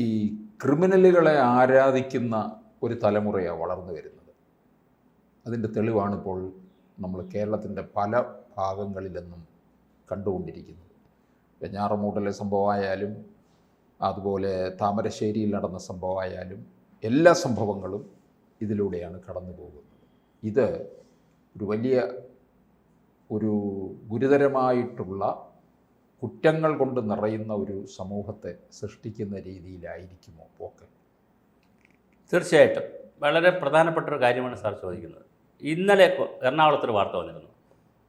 ഈ ക്രിമിനലുകളെ ആരാധിക്കുന്ന ഒരു തലമുറയാണ് വളർന്നു വരുന്നത്. അതിൻ്റെ തെളിവാണിപ്പോൾ നമ്മൾ കേരളത്തിൻ്റെ പല ഭാഗങ്ങളിൽ നിന്നും കണ്ടുകൊണ്ടിരിക്കുന്നത്. വെഞ്ഞാറമൂട്ടിലെ സംഭവമായാലും അതുപോലെ താമരശ്ശേരിയിൽ നടന്ന സംഭവമായാലും എല്ലാ സംഭവങ്ങളും ഇതിലൂടെയാണ് കടന്നു പോകുന്നത്. ഇത് ഒരു ഗുരുതരമായിട്ടുള്ള കുറ്റങ്ങൾ കൊണ്ട് നിറയുന്ന ഒരു സമൂഹത്തെ സൃഷ്ടിക്കുന്ന രീതിയിലായിരിക്കുമോ പോക്ക്? തീർച്ചയായിട്ടും വളരെ പ്രധാനപ്പെട്ട ഒരു കാര്യമാണ് സാർ ചോദിക്കുന്നത്. ഇന്നലെ എറണാകുളത്തൊരു വാർത്ത വന്നിരുന്നു.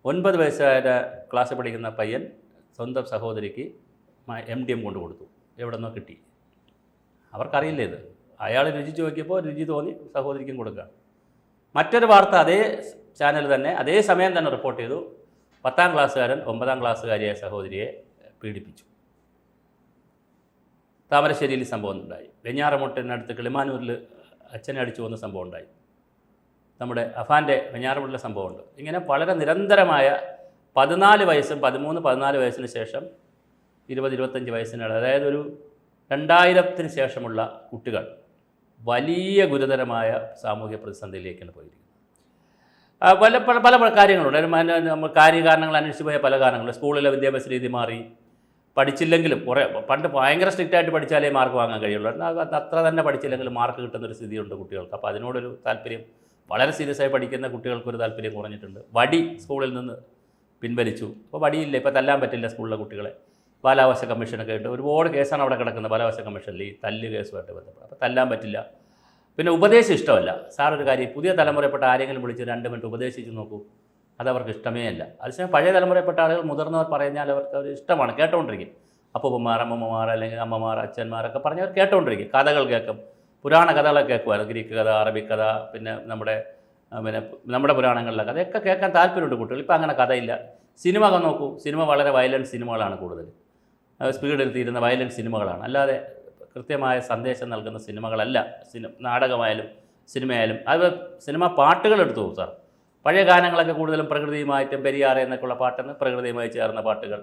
9 വയസ്സായ ക്ലാസ്സിൽ പഠിക്കുന്ന പയ്യൻ സ്വന്തം സഹോദരിക്ക് MDM കൊണ്ട് കൊടുത്തു. എവിടെ നിന്നോ കിട്ടി. അവർക്കറിയില്ല ഇത്. അയാൾ രുചിച്ച് നോക്കിയപ്പോൾ രുചി തോന്നി സഹോദരിക്കും കൊടുക്കുകയാണ്. മറ്റൊരു വാർത്ത അതേ ചാനൽ തന്നെ അതേ സമയം തന്നെ റിപ്പോർട്ട് ചെയ്തു. 10ാം ക്ലാസ്സുകാരൻ 9ാം ക്ലാസ്സുകാരിയായ സഹോദരിയെ പീഡിപ്പിച്ചു. താമരശ്ശേരിയിൽ സംഭവം ഉണ്ടായി. വെഞ്ഞാറമൂട്ടിനടുത്ത് കിളിമാനൂരിൽ അച്ഛനെ അടിച്ചു വന്ന സംഭവം ഉണ്ടായി. നമ്മുടെ അഫാൻ്റെ വെഞ്ഞാറമൂട്ടിലെ സംഭവമുണ്ട്. ഇങ്ങനെ വളരെ നിരന്തരമായ 14 വയസ്സും 13-14 വയസ്സിന് ശേഷം 20-25 വയസ്സിനിടെ, അതായത് ഒരു 2000-ന് ശേഷമുള്ള കുട്ടികൾ വലിയ ഗുരുതരമായ സാമൂഹ്യ പ്രതിസന്ധിയിലേക്കാണ് പോയിരിക്കുന്നത്. പല കാര്യങ്ങളുണ്ട്. നമ്മൾ കാര്യകാരണങ്ങൾ അന്വേഷിച്ച് പോയ പല കാരണങ്ങളുണ്ട്. സ്കൂളിലെ വിദ്യാഭ്യാസ രീതി മാറി. പഠിച്ചില്ലെങ്കിലും പണ്ട് ഭയങ്കര സ്ട്രിക്റ്റായിട്ട് പഠിച്ചാലേ മാർക്ക് വാങ്ങാൻ കഴിയുള്ളൂ. അത്ര തന്നെ പഠിച്ചില്ലെങ്കിലും മാർക്ക് കിട്ടുന്നൊരു സ്ഥിതിയുണ്ട് കുട്ടികൾക്ക്. അപ്പോൾ അതിനോടൊരു താല്പര്യം, വളരെ സീരിയസായി പഠിക്കുന്ന കുട്ടികൾക്കൊരു താല്പര്യം കുറഞ്ഞിട്ടുണ്ട്. വടി സ്കൂളിൽ നിന്ന് പിൻവലിച്ചു. അപ്പോൾ വടിയില്ല, ഇപ്പോൾ തല്ലാൻ പറ്റില്ല സ്കൂളിലെ കുട്ടികളെ. ബാലാവകാശ കമ്മീഷനൊക്കെ ഉണ്ട്. ഒരുപാട് കേസാണ് അവിടെ കിടക്കുന്നത് ബാലാവകാശ കമ്മീഷനിൽ, ഈ തല്ല് കേസുമായിട്ട് ബന്ധപ്പെട്ട്. അപ്പോൾ തല്ലാൻ പറ്റില്ല. പിന്നെ ഉപദേശം ഇഷ്ടമല്ല. സാർ ഒരു കാര്യം, പുതിയ തലമുറയിൽപ്പെട്ട ആരെങ്കിലും വിളിച്ച് 2 മിനിറ്റ് ഉപദേശിച്ച് നോക്കൂ, അതവർക്ക് ഇഷ്ടമേ അല്ല. അതേസമയം പഴയ തലമുറയിൽപ്പെട്ട ആളുകൾ, മുതിർന്നവർ പറഞ്ഞാൽ അവർക്ക് ഒരു ഇഷ്ടമാണ്, കേട്ടുകൊണ്ടിരിക്കും. അപ്പൂപ്പന്മാർ, അമ്മമ്മമാർ, അല്ലെങ്കിൽ അമ്മമാർ, അച്ഛന്മാരൊക്കെ പറഞ്ഞവർ കേട്ടുകൊണ്ടിരിക്കും. കഥകൾ കേൾക്കും, പുരാണ കഥകളൊക്കെ കേൾക്കുമായിരുന്നു. ഗ്രീക്ക് കഥ, അറബിക് കഥ, പിന്നെ നമ്മുടെ പുരാണങ്ങളിലെ കഥയൊക്കെ കേൾക്കാൻ താല്പര്യമുണ്ട് കുട്ടികൾ. ഇപ്പോൾ അങ്ങനെ കഥയില്ല. സിനിമ നോക്കൂ, സിനിമ വളരെ വയലൻറ്റ് സിനിമകളാണ് കൂടുതൽ. സ്പീഡിൽ തീരുന്ന വയലൻറ്റ് സിനിമകളാണ്. അല്ലാതെ കൃത്യമായ സന്ദേശം നൽകുന്ന സിനിമകളല്ല. നാടകമായാലും സിനിമയായാലും. അത് സിനിമ പാട്ടുകൾ എടുത്തു പോകും സാർ. പഴയ ഗാനങ്ങളൊക്കെ കൂടുതലും പ്രകൃതിയുമായിട്ടും പെരിയാറ് എന്നൊക്കെയുള്ള പാട്ടെന്ന് പ്രകൃതിയുമായി ചേർന്ന പാട്ടുകൾ,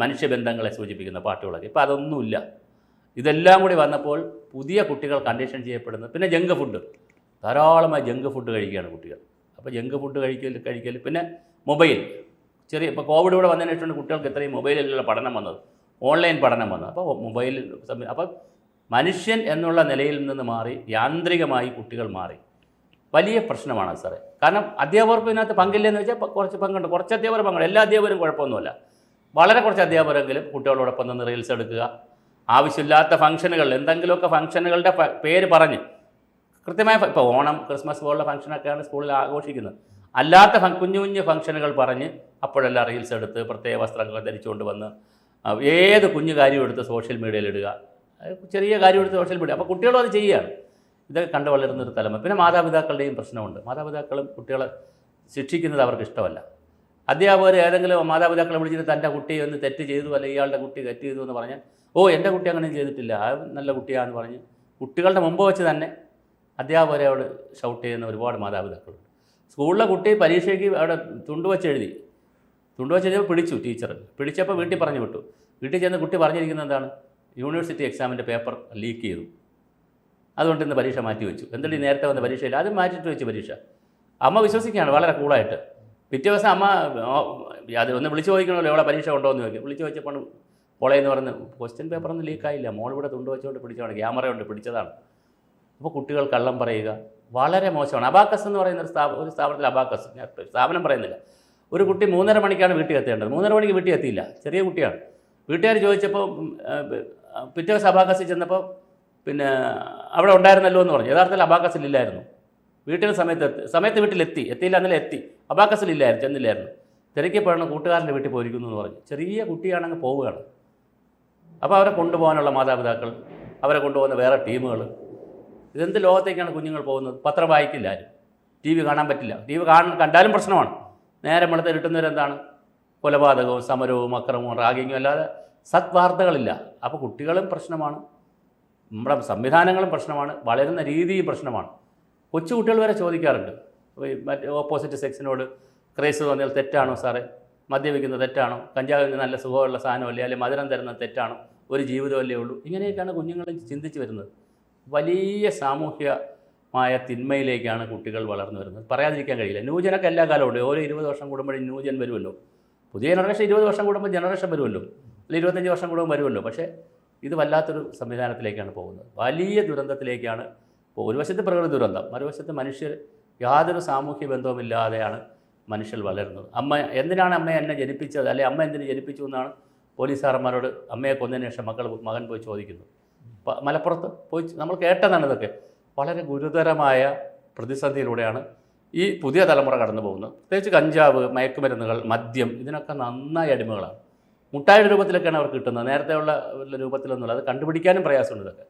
മനുഷ്യബന്ധങ്ങളെ സൂചിപ്പിക്കുന്ന പാട്ടുകളൊക്കെ. ഇപ്പോൾ അതൊന്നുമില്ല. ഇതെല്ലാം കൂടി വന്നപ്പോൾ പുതിയ കുട്ടികൾ കണ്ടീഷൻ ചെയ്യപ്പെടുന്നത്. പിന്നെ ജങ്ക് ഫുഡ്, ധാരാളമായി ജങ്ക് ഫുഡ് കഴിക്കുകയാണ് കുട്ടികൾ. അപ്പോൾ ജങ്ക് ഫുഡ് കഴിക്കൽ പിന്നെ മൊബൈൽ. ഇപ്പോൾ കോവിഡ് ഇവിടെ വന്നതിന് ശേഷമാണ് കുട്ടികൾക്ക് ഇത്രയും മൊബൈലിലുള്ള പഠനം വന്നത്, ഓൺലൈൻ പഠനം വന്നത്. അപ്പോൾ അപ്പോൾ മനുഷ്യൻ എന്നുള്ള നിലയിൽ നിന്ന് മാറി യാന്ത്രികമായി കുട്ടികൾ മാറി. വലിയ പ്രശ്നമാണ് സാറേ. കാരണം അധ്യാപകർക്ക് ഇതിനകത്ത് പങ്കില്ലെന്ന് വെച്ചാൽ കുറച്ച് പങ്കുണ്ട്. കുറച്ച് അധ്യാപകർ പങ്കുണ്ട്. എല്ലാ അധ്യാപകരും കുഴപ്പമൊന്നുമല്ല. വളരെ കുറച്ച് അധ്യാപകരെങ്കിലും കുട്ടികളോടൊപ്പം നിന്ന് റീൽസ് എടുക്കുക, ആവശ്യമില്ലാത്ത ഫംഗ്ഷനുകൾ, എന്തെങ്കിലുമൊക്കെ ഫംഗ്ഷനുകളുടെ പേര് പറഞ്ഞ് കൃത്യമായ, ഇപ്പോൾ ഓണം, ക്രിസ്മസ് പോലുള്ള ഫംഗ്ഷനൊക്കെയാണ് സ്കൂളിൽ ആഘോഷിക്കുന്നത്. അല്ലാത്ത കുഞ്ഞു കുഞ്ഞു ഫംഗ്ഷനുകൾ പറഞ്ഞ് അപ്പോഴെല്ലാം റീൽസ് എടുത്ത് പ്രത്യേക വസ്ത്രങ്ങൾ ധരിച്ചുകൊണ്ട് വന്ന് ഏത് കുഞ്ഞു കാര്യം എടുത്ത് സോഷ്യൽ മീഡിയയിൽ ഇടുക, ചെറിയ കാര്യം എടുത്ത് സോഷ്യൽ മീഡിയ. അപ്പോൾ കുട്ടികളും അത് ചെയ്യുകയാണ്. ഇതൊക്കെ കണ്ടു വളരുന്നൊരു തലമുറ. പിന്നെ മാതാപിതാക്കളുടെയും പ്രശ്നമുണ്ട്. മാതാപിതാക്കളും കുട്ടികളെ ശിക്ഷിക്കുന്നത് അവർക്ക് ഇഷ്ടമല്ല. അധ്യാപകർ ഏതെങ്കിലും മാതാപിതാക്കളെ വിളിച്ചിട്ട് തൻ്റെ കുട്ടി ഒന്ന് തെറ്റ് ചെയ്തു, അല്ലെങ്കിൽ ഇയാളുടെ കുട്ടി തെറ്റ് ചെയ്തു എന്ന് പറഞ്ഞാൽ, എൻ്റെ കുട്ടി അങ്ങനെ ചെയ്തിട്ടില്ല, നല്ല കുട്ടിയാണെന്ന് പറഞ്ഞ് കുട്ടികളുടെ മുമ്പ് വെച്ച് തന്നെ അധ്യാപകരോട് ഷൗട്ട് ചെയ്യുന്ന ഒരുപാട് മാതാപിതാക്കളുണ്ട്. സ്കൂളിലെ കുട്ടി പരീക്ഷയ്ക്ക് അവിടെ തുണ്ടുവച്ച് എഴുതിയപ്പോൾ പിടിച്ചു ടീച്ചർ. പിടിച്ചപ്പോൾ വീട്ടിൽ പറഞ്ഞു വിട്ടു. വീട്ടിൽ ചെന്ന് കുട്ടി പറഞ്ഞിരിക്കുന്നത് എന്താണ്? യൂണിവേഴ്സിറ്റി എക്സാമിൻ്റെ പേപ്പർ ലീക്ക് ചെയ്തു, അതുകൊണ്ട് ഇന്ന് പരീക്ഷ മാറ്റി വെച്ചു. എന്നിട്ട് നേരത്തെ വന്ന പരീക്ഷയില്ല, അത് മാറ്റിയിട്ട് വെച്ച് പരീക്ഷ. അമ്മ വിശ്വസിക്കുകയാണ് വളരെ കൂളായിട്ട്. പിറ്റേ ദിവസം അമ്മ അത് ഒന്ന് വിളിച്ചു ചോദിക്കണമല്ലോ, എവിടെ പരീക്ഷ ഉണ്ടോ എന്ന് ചോദിക്കും. വിളിച്ചു ചോദിച്ചപ്പോൾ കോളേജെന്ന് പറഞ്ഞ് ക്വസ്റ്റ്യൻ പേപ്പറൊന്നും ലീക്കായില്ല, മോളിവിടെ തുണ്ട് വെച്ചുകൊണ്ട് പിടിച്ചതാണ്, ക്യാമറയുണ്ട്, പിടിച്ചതാണ്. അപ്പോൾ കുട്ടികൾ കള്ളം പറയുക വളരെ മോശമാണ്. അബാക്കസ് എന്ന് പറയുന്ന ഒരു സ്ഥാപനത്തിൽ, അബാക്കസ് ഞാൻ സ്ഥാപനം പറയുന്നില്ല, ഒരു കുട്ടി 3:30 മണിക്കാണ് വീട്ടിൽ എത്തേണ്ടത്. 3:30 മണിക്ക് വീട്ടിൽ എത്തിയില്ല, ചെറിയ കുട്ടിയാണ്. വീട്ടുകാർ ചോദിച്ചപ്പോൾ പിറ്റേ ദിവസം അബാക്കസിൽ ചെന്നപ്പോൾ പിന്നെ അവിടെ ഉണ്ടായിരുന്നല്ലോ എന്ന് പറഞ്ഞു. യഥാർത്ഥത്തിൽ അബാക്കസിലില്ലായിരുന്നു. സമയത്ത് എത്തിയില്ല, അന്നലെ എത്തി, അബാക്കസിലില്ലായിരുന്നു, ചെന്നില്ലായിരുന്നു. തിരക്കിപ്പോഴാണ് കൂട്ടുകാരൻ്റെ വീട്ടിൽ പോയിരിക്കുന്നു എന്ന് പറഞ്ഞു. ചെറിയ കുട്ടിയാണെങ്കിൽ പോവുകയാണ്. അപ്പോൾ അവരെ കൊണ്ടുപോകാനുള്ള മാതാപിതാക്കൾ, അവരെ കൊണ്ടുപോകുന്ന വേറെ ടീമുകൾ, ഇതെന്ത് ലോകത്തേക്കാണ് കുഞ്ഞുങ്ങൾ പോകുന്നത്? പത്രം വായിക്കില്ല ആരും, TV കാണാൻ പറ്റില്ല. TV കണ്ടാലും പ്രശ്നമാണ്. നേരെ വെളുത്ത് കിട്ടുന്നവരെന്താണ്? കൊലപാതകവും സമരവും അക്രമവും റാഗിങ്ങും അല്ലാതെ സത്വാർത്തകളില്ല. അപ്പോൾ കുട്ടികളും പ്രശ്നമാണ്, നമ്മുടെ സംവിധാനങ്ങളും പ്രശ്നമാണ്, വളരുന്ന രീതിയും പ്രശ്നമാണ്. കൊച്ചുകുട്ടികൾ വരെ ചോദിക്കാറുണ്ട്, ഓപ്പോസിറ്റ് സെക്സിനോട് ക്രേസ് തോന്നിയാൽ തെറ്റാണോ സാറേ? മദ്യപിക്കുന്നത് തെറ്റാണോ? കഞ്ചാവിന് നല്ല സുഖമുള്ള സാധനമല്ലേ, അല്ലെങ്കിൽ മധുരം തരുന്നത് തെറ്റാണോ? ഒരു ജീവിതമല്ലേ ഉള്ളൂ. ഇങ്ങനെയൊക്കെയാണ് കുഞ്ഞുങ്ങൾ ചിന്തിച്ച് വരുന്നത്. വലിയ സാമൂഹ്യമായ തിന്മയിലേക്കാണ് കുട്ടികൾ വളർന്നു വരുന്നത്. പറയാതിരിക്കാൻ കഴിയില്ല. ന്യൂജനൊക്കെ എല്ലാ കാലവും ഉണ്ട്. ഓരോ 20 വർഷം കൂടുമ്പോഴും ന്യൂജൻ വരുമല്ലോ. പുതിയ ജനറേഷൻ 20 വർഷം കൂടുമ്പോൾ ജനറേഷൻ വരുമല്ലോ, അല്ലെങ്കിൽ 25 വർഷം കൂടുമ്പോൾ വരുമല്ലോ. പക്ഷേ ഇത് വല്ലാത്തൊരു സംവിധാനത്തിലേക്കാണ് പോകുന്നത്. വലിയ ദുരന്തത്തിലേക്കാണ്. ഇപ്പോൾ ഒരു വശത്ത് പ്രകൃതി ദുരന്തം, മറുവശത്ത് മനുഷ്യർ യാതൊരു സാമൂഹ്യ ബന്ധവുമില്ലാതെയാണ് മനുഷ്യർ വളരുന്നത്. എന്തിനാണ് അമ്മ എന്നെ ജനിപ്പിച്ചത്, അല്ലെങ്കിൽ അമ്മ എന്തിനു ജനിപ്പിച്ചു എന്നാണ് പോലീസുകാരന്മാരോട് മകനെ കൊന്നതിന് ശേഷം മകൻ പോയി ചോദിക്കുന്നു. മലപ്പുറത്ത് പോയി നമ്മൾ കേട്ടതാണ്. ഇതൊക്കെ വളരെ ഗുരുതരമായ പ്രതിസന്ധിയിലൂടെയാണ് ഈ പുതിയ തലമുറ കടന്നു പോകുന്നത്. പ്രത്യേകിച്ച് കഞ്ചാവ്, മയക്കുമരുന്നുകൾ, മദ്യം, ഇതിനൊക്കെ നന്നായി അടിമകളാണ്. മുട്ടായുടെ രൂപത്തിലൊക്കെയാണ് അവർ കിട്ടുന്നത്. നേരത്തെയുള്ള രൂപത്തിലൊന്നുമില്ല. അത് കണ്ടുപിടിക്കാനും പ്രയാസമുണ്ട്. ഇതൊക്കെ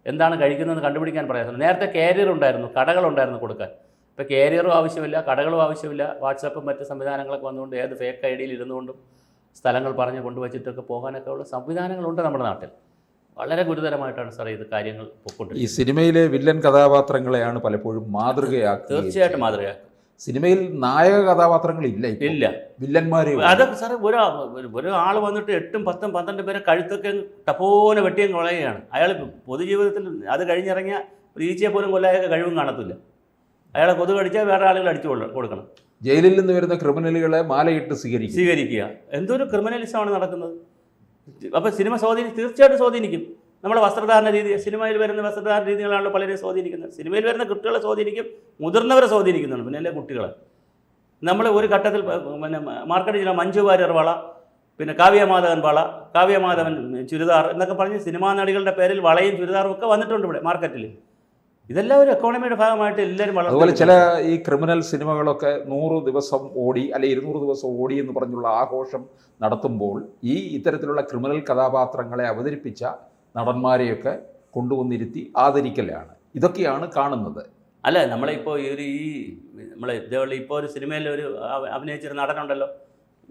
എന്താണ് കഴിക്കുന്നതെന്ന് കണ്ടുപിടിക്കാൻ പ്രയാസമുണ്ട്. നേരത്തെ കാരിയർ ഉണ്ടായിരുന്നു, കടകളുണ്ടായിരുന്നു കൊടുക്കാൻ. ഇപ്പോൾ കാരിയറും ആവശ്യമില്ല, കടകളും ആവശ്യമില്ല. വാട്സാപ്പും മറ്റ് സംവിധാനങ്ങളൊക്കെ വന്നുകൊണ്ട് ഏത് ഫേക്ക് ഐ ഡിയിൽ ഇരുന്നുകൊണ്ടും സ്ഥലങ്ങൾ പറഞ്ഞ് കൊണ്ടുവച്ചിട്ടൊക്കെ പോകാനൊക്കെ ഉള്ള സംവിധാനങ്ങളുണ്ട് നമ്മുടെ നാട്ടിൽ. വളരെ ഗുരുതരമായിട്ടാണ് സാറേ ഇത് കാര്യങ്ങൾ പൊക്കൊണ്ടിരിക്കുന്നത്. ഈ സിനിമയിലെ വില്ലൻ കഥാപാത്രങ്ങളെയാണ് പലപ്പോഴും മാതൃകയാക്കുക. തീർച്ചയായിട്ടും മാതൃകയാക്കുക. സിനിമയിൽ നായക കഥാപാത്രങ്ങളില്ല, ഇല്ല, വില്ലന്മാരെ. അതൊക്കെ സാറേ ഒരാൾ വന്നിട്ട് 8, 10, 12 പേരെ കഴുത്തൊക്കെ ടപ്പോനെ വെട്ടിയും കളയുകയാണ്. അയാൾ പൊതുജീവിതത്തിൽ അത് കഴിഞ്ഞിറങ്ങിയ ഒരു ഈച്ചയെ പോലും കൊല്ലായൊക്കെ കഴിവും കാണത്തില്ല. അയാളെ കൊതു കടിച്ചാൽ വേറെ ആളുകൾ അടിച്ചു കൊടുക്കണം. ജയിലിൽ നിന്ന് വരുന്ന ക്രിമിനലുകളെ മാലയിട്ട് സ്വീകരിക്കുക. എന്തൊരു ക്രിമിനലിസമാണ് നടക്കുന്നത്. അപ്പോൾ സിനിമ തീർച്ചയായിട്ടും സ്വാധീനിക്കും. നമ്മുടെ വസ്ത്രധാരണ രീതി, സിനിമയിൽ വരുന്ന വസ്ത്രധാരണ രീതികളാണല്ലോ പലരെയും സ്വാധീനിക്കുന്നത്. സിനിമയിൽ വരുന്ന കുട്ടികളെ സ്വാധീനിക്കും, മുതിർന്നവരെ സ്വാധീനിക്കുന്നുണ്ട്, പിന്നെ അല്ലേ കുട്ടികളെ. നമ്മൾ ഒരു ഘട്ടത്തിൽ പിന്നെ മാർക്കറ്റ് ജില്ല മഞ്ജു വാര്യർ വള, പിന്നെ കാവ്യമാധവൻ വള, കാവ്യമാധവൻ ചുരിദാർ എന്നൊക്കെ പറഞ്ഞ് സിനിമാ നടികളുടെ പേരിൽ വളയും ചുരിദാറും ഒക്കെ വന്നിട്ടുണ്ട് ഇവിടെ മാർക്കറ്റിൽ. ഇതെല്ലാം ഒരു എക്കോണമിയുടെ ഭാഗമായിട്ട് എല്ലാവരും വളരെ. അതുപോലെ ചില ഈ ക്രിമിനൽ സിനിമകളൊക്കെ 100 ദിവസം ഓടി, അല്ലെ 200 ദിവസം ഓടി എന്ന് പറഞ്ഞുള്ള ആഘോഷം നടത്തുമ്പോൾ ഈ ഇത്തരത്തിലുള്ള ക്രിമിനൽ കഥാപാത്രങ്ങളെ അവതരിപ്പിച്ച നടന്മാരെയൊക്കെ കൊണ്ടുവന്നിരുത്തി ആദരിക്കലാണ്. ഇതൊക്കെയാണ് കാണുന്നത്. അല്ല, നമ്മളിപ്പോൾ നമ്മളെ ഇപ്പോൾ ഒരു സിനിമയിൽ ഒരു അഭിനയിച്ചൊരു നടനുണ്ടല്ലോ,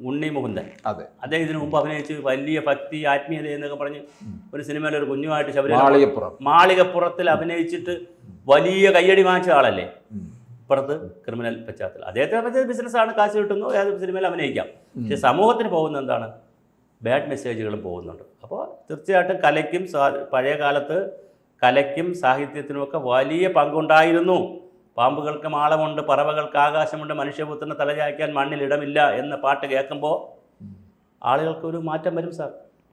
ഉണ്ണി മുകുന്ദൻ. അതെ, അദ്ദേഹം ഇതിനു മുമ്പ് അഭിനയിച്ച് വലിയ ഭക്തി, ആത്മീയത എന്നൊക്കെ പറഞ്ഞ് ഒരു സിനിമയിൽ ഒരു കുഞ്ഞുമായിട്ട് മാളികപ്പുറത്തിൽ അഭിനയിച്ചിട്ട് വലിയ കയ്യടി വാങ്ങിച്ച ആളല്ലേ. ഇപ്പുറത്ത് ക്രിമിനൽ പശ്ചാത്തലം. അദ്ദേഹത്തെ പറ്റിയ ബിസിനസ്സാണ്, കാശ് കിട്ടുന്നു, ഏത് സിനിമയിൽ അഭിനയിക്കാം. പക്ഷെ സമൂഹത്തിന് പോകുന്ന എന്താണ്, ബാഡ് മെസ്സേജുകളും പോകുന്നുണ്ട്. അപ്പോൾ തീർച്ചയായിട്ടും പഴയ കാലത്ത് കലയ്ക്കും സാഹിത്യത്തിനുമൊക്കെ വലിയ പങ്കുണ്ടായിരുന്നു. പാമ്പുകൾക്ക് മാളമുണ്ട്, പറവകൾക്ക് ആകാശമുണ്ട്, മനുഷ്യപുത്രന് തലചായ്ക്കാൻ മണ്ണിലിടമില്ല എന്ന പാട്ട് കേൾക്കുമ്പോൾ ആളുകൾക്കൊരു മാറ്റം വരും. സാർ,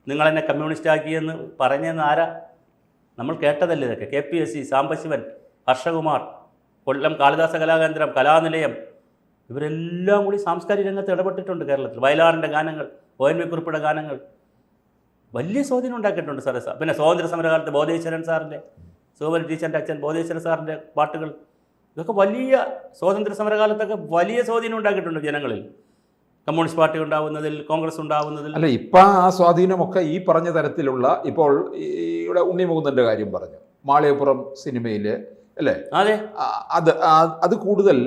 നിങ്ങളെന്നെ കമ്മ്യൂണിസ്റ്റ് ആക്കിയെന്ന് പറഞ്ഞെന്ന് ആരാ? നമ്മൾ കേട്ടതല്ലേ ഇതൊക്കെ. KPSC, സാംബശിവൻ, ഹർഷകുമാർ, കൊല്ലം കാളിദാസ കലാകേന്ദ്രം, കലാനിലയം, ഇവരെല്ലാം കൂടി സാംസ്കാരിക രംഗത്ത് ഇടപെട്ടിട്ടുണ്ട് കേരളത്തിൽ. വയലാറിൻ്റെ ഗാനങ്ങൾ, ONV കുറിപ്പിയുടെ ഗാനങ്ങൾ വലിയ സ്വാധീനം ഉണ്ടാക്കിയിട്ടുണ്ട് സാറേ. പിന്നെ സ്വാതന്ത്ര്യ സമരകാലത്ത് ബോധേശ്വരൻ സാറിൻ്റെ, സോമൻ ടീച്ചറിൻ്റെ അച്ഛൻ ബോധേശ്വരൻ സാറിൻ്റെ പാട്ടുകൾ, ഇതൊക്കെ വലിയ സ്വാതന്ത്ര്യ സമരകാലത്തൊക്കെ വലിയ സ്വാധീനം ഉണ്ടാക്കിയിട്ടുണ്ട് ജനങ്ങളിൽ. കമ്മ്യൂണിസ്റ്റ് പാർട്ടി ഉണ്ടാവുന്നതിൽ, കോൺഗ്രസ് ഉണ്ടാവുന്നതിൽ. അല്ല, ഇപ്പം ആ സ്വാധീനമൊക്കെ ഈ പറഞ്ഞ തരത്തിലുള്ള, ഇപ്പോൾ ഇവിടെ ഉണ്ണി മുകുന്ദൻ്റെ കാര്യം പറഞ്ഞു, മാളികപ്പുറം സിനിമയിൽ അല്ലേ, അതെ, അത് കൂടുതൽ,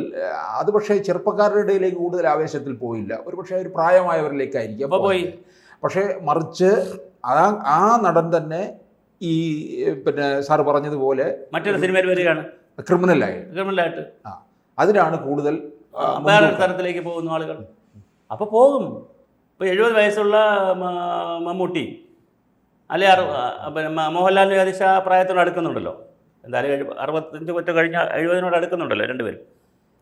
അത് പക്ഷേ ചെറുപ്പക്കാരുടെ ഇടയിലേക്ക് കൂടുതൽ ആവേശത്തിൽ പോയില്ല. ഒരു പക്ഷേ ഒരു പ്രായമായവരിലേക്കായിരിക്കും പോയി. പക്ഷേ മറിച്ച് ആ നടൻ തന്നെ ഈ പിന്നെ സാറ് പറഞ്ഞതുപോലെ മറ്റൊരു സിനിമയിൽ വരികയാണ്, ക്രിമിനലായിട്ട്. അതിനാണ് കൂടുതൽ വേറൊരു തരത്തിലേക്ക് പോകുന്ന ആളുകൾ. അപ്പോൾ പോകും. ഇപ്പോൾ 70 വയസ്സുള്ള മമ്മൂട്ടി അല്ലെ, പിന്നെ മോഹൻലാലിന് അതിശ പ്രായത്തോട് അടുക്കുന്നുണ്ടല്ലോ. എന്തായാലും 65 കൊറ്റ കഴിഞ്ഞ 70 അടുക്കുന്നുണ്ടല്ലോ രണ്ടുപേരും.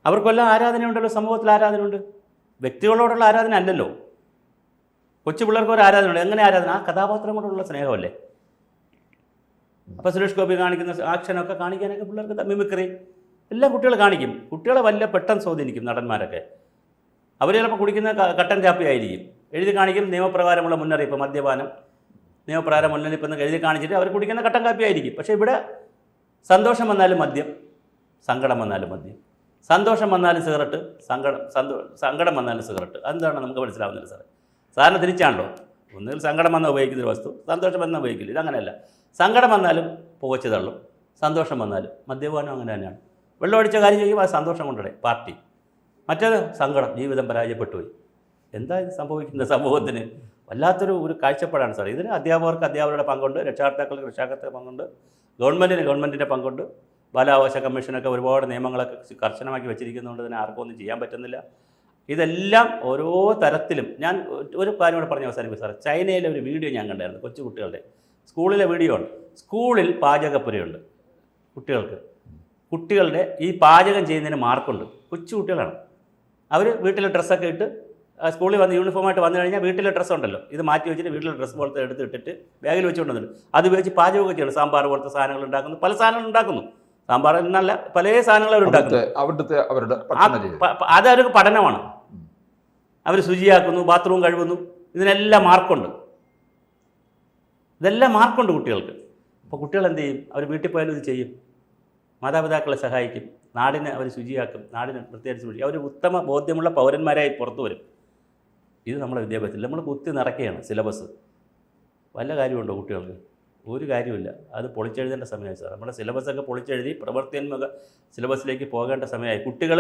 അവർക്കെല്ലാം ആരാധനയുണ്ടല്ലോ, സമൂഹത്തിൽ ആരാധനയുണ്ട്. വ്യക്തികളോടുള്ള ആരാധന അല്ലല്ലോ. കൊച്ചു പിള്ളേർക്ക് ഒരു ആരാധനയുണ്ട്. എങ്ങനെ ആരാധന? ആ കഥാപാത്രം കൊണ്ടുള്ള സ്നേഹമല്ലേ. അപ്പോൾ സുരേഷ് ഗോപി കാണിക്കുന്ന ആക്ഷനൊക്കെ കാണിക്കാനൊക്കെ പിള്ളേർക്ക് മിമിക്രി എല്ലാം കുട്ടികൾ കാണിക്കും. കുട്ടികളെ പെട്ടെന്ന് സ്വാധീനിക്കും നടന്മാരൊക്കെ. അവർ ചിലപ്പോൾ കുടിക്കുന്ന കട്ടൻ കാപ്പി ആയിരിക്കും. എഴുതി കാണിക്കും നിയമപ്രകാരമുള്ള മുന്നറിയിപ്പ്, മദ്യപാനം നിയമപ്രകാരം മുന്നറിയിപ്പ് എന്ന് എഴുതി കാണിച്ചിട്ട് അവർ കുടിക്കുന്ന കട്ടൻ കാപ്പി ആയിരിക്കും. പക്ഷേ ഇവിടെ സന്തോഷം വന്നാലും മദ്യം, സങ്കടം വന്നാലും മദ്യം, സന്തോഷം വന്നാലും സിഗരറ്റ്, സങ്കടം വന്നാലും സിഗരറ്റ്. അതെന്താണ് നമുക്ക് മനസ്സിലാവുന്നില്ല സാറേ. സാറിന് തിരിച്ചാണല്ലോ. ഒന്നുകിൽ സങ്കടം വന്നാൽ ഉപയോഗിക്കുന്നൊരു വസ്തു, സന്തോഷം വന്നാൽ ഉപയോഗിക്കില്ല. ഇതങ്ങനെയല്ല. സങ്കടം വന്നാലും പുകച്ചു തള്ളും, സന്തോഷം വന്നാലും. മദ്യപാനം അങ്ങനെ തന്നെയാണ്. വെള്ളമടിച്ച കാര്യം ചെയ്യുമ്പോൾ അത് സന്തോഷം കൊണ്ടേ പാർട്ടി, മറ്റേത് സങ്കടം, ജീവിതം പരാജയപ്പെട്ടുപോയി. എന്താ ഇത് സംഭവിക്കുന്നത് സമൂഹത്തിന്? വല്ലാത്തൊരു കാഴ്ചപ്പാടാണ് സാർ. ഇതിന് അധ്യാപകരുടെ പങ്കുണ്ട്, രക്ഷാകർത്താക്കൾക്ക് രക്ഷാകർത്താക്കളുടെ പങ്കുണ്ട്, ഗവൺമെൻറ്റിൻ്റെ പങ്കുണ്ട്. ബാലാവകാശ കമ്മീഷനൊക്കെ ഒരുപാട് നിയമങ്ങളൊക്കെ കർശനമാക്കി വെച്ചിരിക്കുന്നതുകൊണ്ട് തന്നെ ആർക്കും ഒന്നും ചെയ്യാൻ പറ്റുന്നില്ല. ഇതെല്ലാം ഓരോ തരത്തിലും. ഞാൻ ഒരു കാര്യം കൂടെ പറഞ്ഞ് അവസാനിപ്പിക്കും സാർ. ചൈനയിലെ ഒരു വീഡിയോ ഞാൻ കണ്ടായിരുന്നു, കൊച്ചുകുട്ടികളുടെ സ്കൂളിലെ വീഡിയോ ഉണ്ട്. സ്കൂളിൽ പാചകപ്പുരയുണ്ട് കുട്ടികളുടെ ഈ പാചകം ചെയ്യുന്നതിന് മാർക്കുണ്ട്. കൊച്ചു കുട്ടികളാണ്. അവർ വീട്ടിലെ ഡ്രസ്സൊക്കെ ഇട്ട് സ്കൂളിൽ വന്ന് യൂണിഫോമായിട്ട് വന്നു കഴിഞ്ഞാൽ വീട്ടിലെ ഡ്രസ്സ് ഉണ്ടല്ലോ, ഇത് മാറ്റി വെച്ചിട്ട് വീട്ടിലെ ഡ്രസ്സ് പോലത്തെ എടുത്തിട്ടിട്ട് ബാഗിൽ വെച്ചുകൊണ്ട് വന്നിട്ട് അത് ഉപയോഗിച്ച് പാചകമൊക്കെ ചെയ്യണം. സാമ്പാർ പോലത്തെ സാധനങ്ങൾ ഉണ്ടാക്കുന്നു, പല സാധനങ്ങൾ ഉണ്ടാക്കുന്നു. സാമ്പാർ എന്നല്ല, പല സാധനങ്ങൾ അവർ ഉണ്ടാക്കുന്നു. അതൊരു പഠനമാണ്. അവർ ശുചിയാക്കുന്നു, ബാത്റൂം കഴുകുന്നു, ഇതിനെല്ലാം മാർക്കുണ്ട്. ഇതെല്ലാം മാർക്കുണ്ട് കുട്ടികൾക്ക്. അപ്പോൾ കുട്ടികൾ എന്ത് ചെയ്യും? അവർ വീട്ടിൽ പോയാലും ഇത് ചെയ്യും. മാതാപിതാക്കളെ സഹായിക്കും, നാടിനെ അവർ ശുചിയാക്കും, നാടിനെ പ്രത്യേകിച്ച് ശുചി. അവർ ഉത്തമ ബോധ്യമുള്ള പൗരന്മാരായി പുറത്തു വരും. ഇത് നമ്മുടെ വിദ്യാഭ്യാസത്തിൽ നമ്മൾ കുത്തി നിറയ്ക്കുകയാണ് സിലബസ്. വല്ല കാര്യമുണ്ടോ കുട്ടികൾക്ക്? ഒരു കാര്യമില്ല. അത് പൊളിച്ചെഴുതേണ്ട സമയമായി സാർ. നമ്മുടെ സിലബസൊക്കെ പൊളിച്ചെഴുതി പ്രവർത്തനോന്മുഖ സിലബസിലേക്ക് പോകേണ്ട സമയമായി. കുട്ടികൾ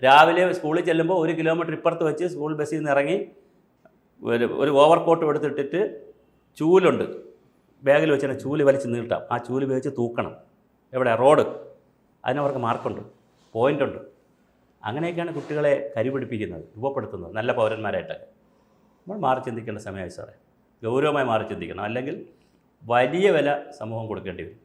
രാവിലെ സ്കൂളിൽ ചെല്ലുമ്പോൾ 1 കിലോമീറ്റർ ഇപ്പുറത്ത് വെച്ച് സ്കൂൾ ബസ്സിൽ നിന്ന് ഇറങ്ങി ഒരു ഓവർ കോട്ട് എടുത്തിട്ടിട്ട് ചൂലുണ്ട് ബാഗിൽ വെച്ചാൽ ചൂല് വലിച്ച് നീട്ടാം. ആ ചൂല് ഉപയോഗിച്ച് തൂക്കണം. എവിടെ? റോഡ്. അതിനവർക്ക് മാർക്കുണ്ട്, പോയിൻ്റുണ്ട്. അങ്ങനെയൊക്കെയാണ് കുട്ടികളെ കരിപിടിപ്പിക്കുന്നത്, രൂപപ്പെടുത്തുന്നത് നല്ല പൗരന്മാരായിട്ടൊക്കെ. നമ്മൾ മാറി ചിന്തിക്കേണ്ട സമയമായി സാറേ. ഗൗരവമായി മാറി ചിന്തിക്കണം. അല്ലെങ്കിൽ വലിയ വില സമൂഹം കൊടുക്കേണ്ടി വരും.